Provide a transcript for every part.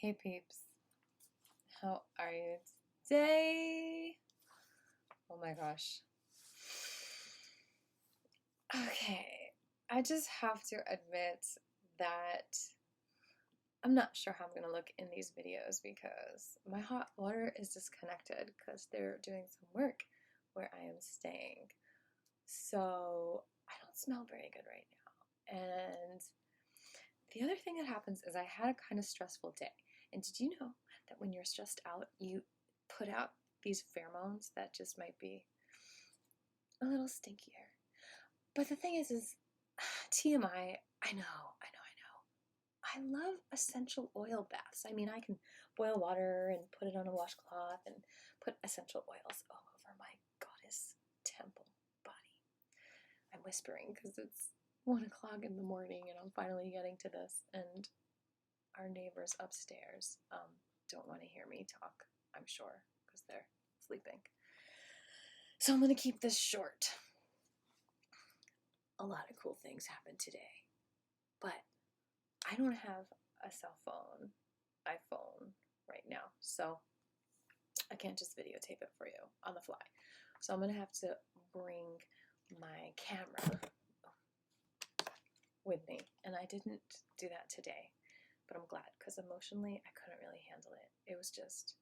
Hey peeps, how are you today? Oh my gosh. Okay, I just have to admit that I'm not sure how I'm gonna look in these videos because my hot water is disconnected because they're doing some work where I am staying. So I don't smell very good right now. And the other thing that happens is I had a kind of stressful day. And did you know that when you're stressed out, you put out these pheromones that just might be a little stinkier? But the thing is TMI, I know. I love essential oil baths. I mean, I can boil water and put it on a washcloth and put essential oils all over my goddess temple body. I'm whispering because it's 1 o'clock in the morning and I'm finally getting to this, and our neighbors upstairs don't want to hear me talk, I'm sure, because they're sleeping. So I'm going to keep this short. A lot of cool things happened today, but I don't have a cell phone, iPhone right now, so I can't just videotape it for you on the fly. So I'm going to have to bring my camera with me, and I didn't do that today. But I'm glad, because emotionally, I couldn't really handle it. It was just,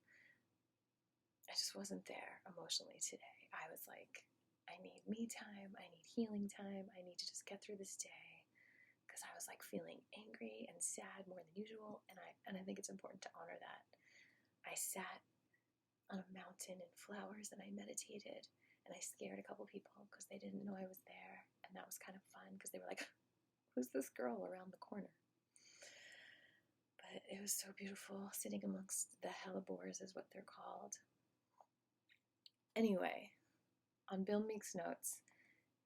I just wasn't there emotionally today. I was like, I need me time, I need healing time, I need to just get through this day, because I was like feeling angry and sad more than usual, and I think it's important to honor that. I sat on a mountain in flowers and I meditated, and I scared a couple people because they didn't know I was there, and that was kind of fun because they were like, who's this girl around the corner? But it was so beautiful sitting amongst the hellebores, is what they're called. Anyway, on Bill Meeks' notes,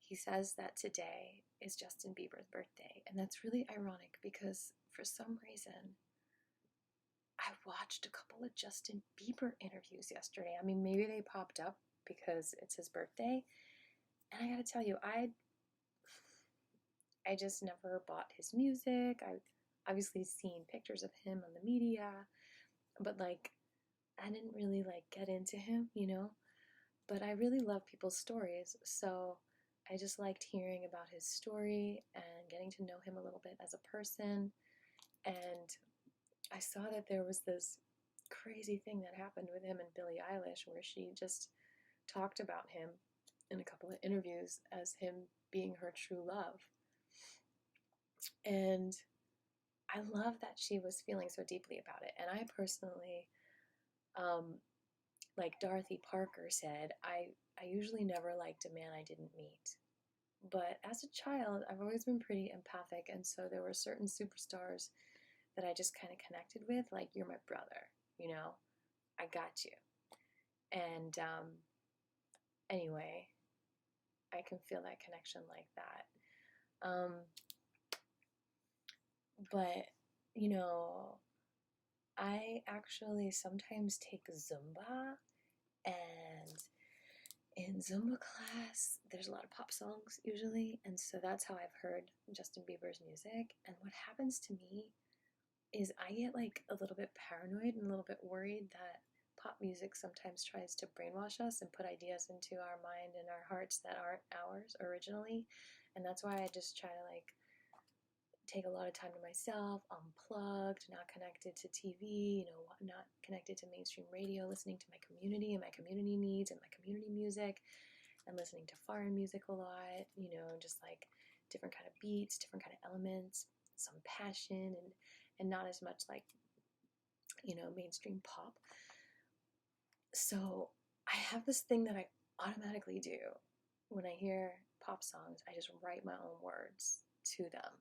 he says that today is Justin Bieber's birthday. And that's really ironic because for some reason, I watched a couple of Justin Bieber interviews yesterday. I mean, maybe they popped up because it's his birthday. And I gotta tell you, I just never bought his music. I've obviously seen pictures of him on the media, but like, I didn't really like get into him, you know? But I really love people's stories, so I just liked hearing about his story and getting to know him a little bit as a person. And I saw that there was this crazy thing that happened with him and Billie Eilish where she just talked about him in a couple of interviews as him being her true love. And I love that she was feeling so deeply about it. And I personally, like Dorothy Parker said, I usually never liked a man I didn't meet. But as a child, I've always been pretty empathic, and so there were certain superstars that I just kind of connected with, like, you're my brother, you know? I got you. And anyway, I can feel that connection like that. But, you know, I actually sometimes take Zumba, and in Zumba class, there's a lot of pop songs usually, and so that's how I've heard Justin Bieber's music. And what happens to me is I get like a little bit paranoid and a little bit worried that pop music sometimes tries to brainwash us and put ideas into our mind and our hearts that aren't ours originally. And that's why I just try to like take a lot of time to myself, unplugged, not connected to TV, you know, not connected to mainstream radio, listening to my community and my community needs and my community music, and listening to foreign music a lot, you know, just like different kind of beats, different kind of elements, some passion, and not as much like, you know, mainstream pop. So I have this thing that I automatically do when I hear pop songs. I just write my own words to them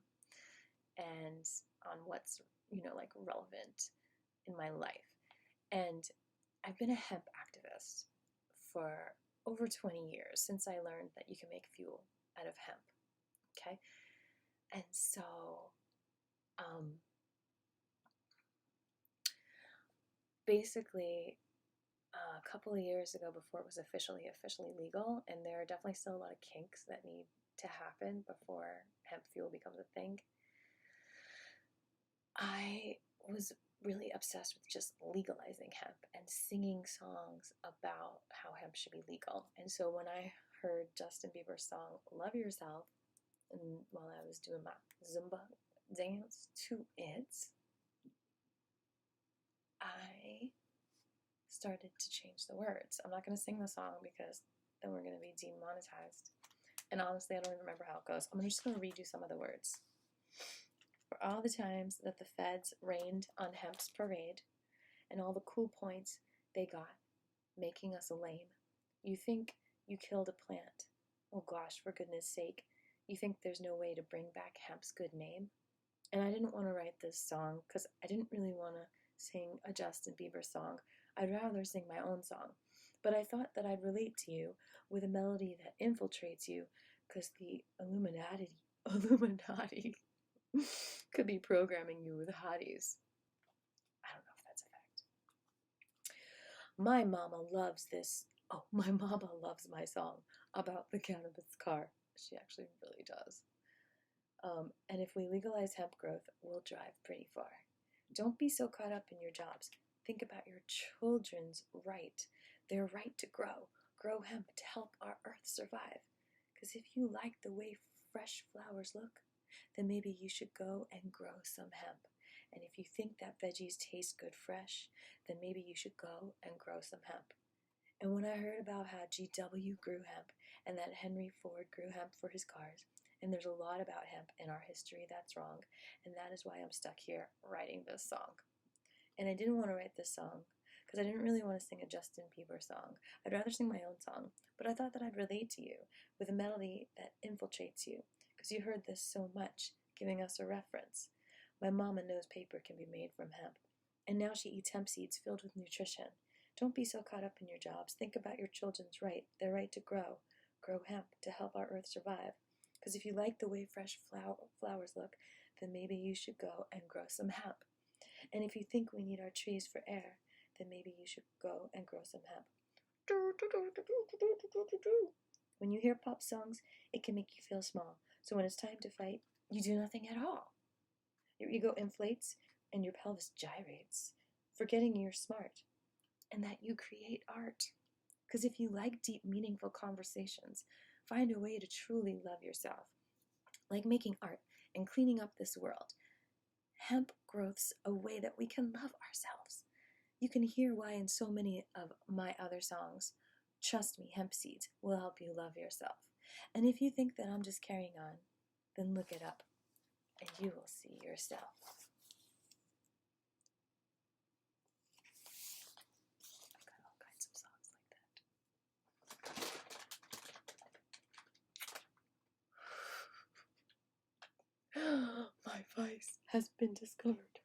and on what's, you know, like relevant in my life. And I've been a hemp activist for over 20 years since I learned that you can make fuel out of hemp. Okay. And so basically a couple of years ago, before it was officially legal, and there are definitely still a lot of kinks that need to happen before hemp fuel becomes a thing, I was really obsessed with just legalizing hemp and singing songs about how hemp should be legal. And so when I heard Justin Bieber's song Love Yourself, and while I was doing my Zumba dance to it, I started to change the words. I'm not going to sing the song because then we're going to be demonetized. And honestly, I don't even remember how it goes. I'm just going to read you some of the words. For all the times that the feds rained on Hemp's parade, and all the cool points they got, making us lame. You think you killed a plant. Oh gosh, for goodness sake. You think there's no way to bring back Hemp's good name? And I didn't want to write this song because I didn't really want to sing a Justin Bieber song. I'd rather sing my own song. But I thought that I'd relate to you with a melody that infiltrates you because the Illuminati could be programming you with hotties. I don't know if that's a fact. My mama loves this. Oh, my mama loves my song about the cannabis car. She actually really does. And if we legalize hemp growth, we'll drive pretty far. Don't be so caught up in your jobs. Think about your children's right. Their right to grow. Grow hemp to help our earth survive. Because if you like the way fresh flowers look, then maybe you should go and grow some hemp. And if you think that veggies taste good fresh, then maybe you should go and grow some hemp. And when I heard about how GW grew hemp and that Henry Ford grew hemp for his cars, and there's a lot about hemp in our history that's wrong, and that is why I'm stuck here writing this song. And I didn't want to write this song because I didn't really want to sing a Justin Bieber song. I'd rather sing my own song, but I thought that I'd relate to you with a melody that infiltrates you because you heard this so much, giving us a reference. My mama knows paper can be made from hemp, and now she eats hemp seeds filled with nutrition. Don't be so caught up in your jobs. Think about your children's right, their right to grow. Grow hemp to help our earth survive. Because if you like the way fresh flowers look, then maybe you should go and grow some hemp. And if you think we need our trees for air, then maybe you should go and grow some hemp. When you hear pop songs, it can make you feel small. So when it's time to fight, you do nothing at all. Your ego inflates and your pelvis gyrates, forgetting you're smart and that you create art. Because if you like deep, meaningful conversations, find a way to truly love yourself, like making art and cleaning up this world. Hemp growth's a way that we can love ourselves. You can hear why in so many of my other songs. Trust me, hemp seeds will help you love yourself. And if you think that I'm just carrying on, then look it up and you will see yourself. I've got all kinds of songs like that. My vice has been discovered.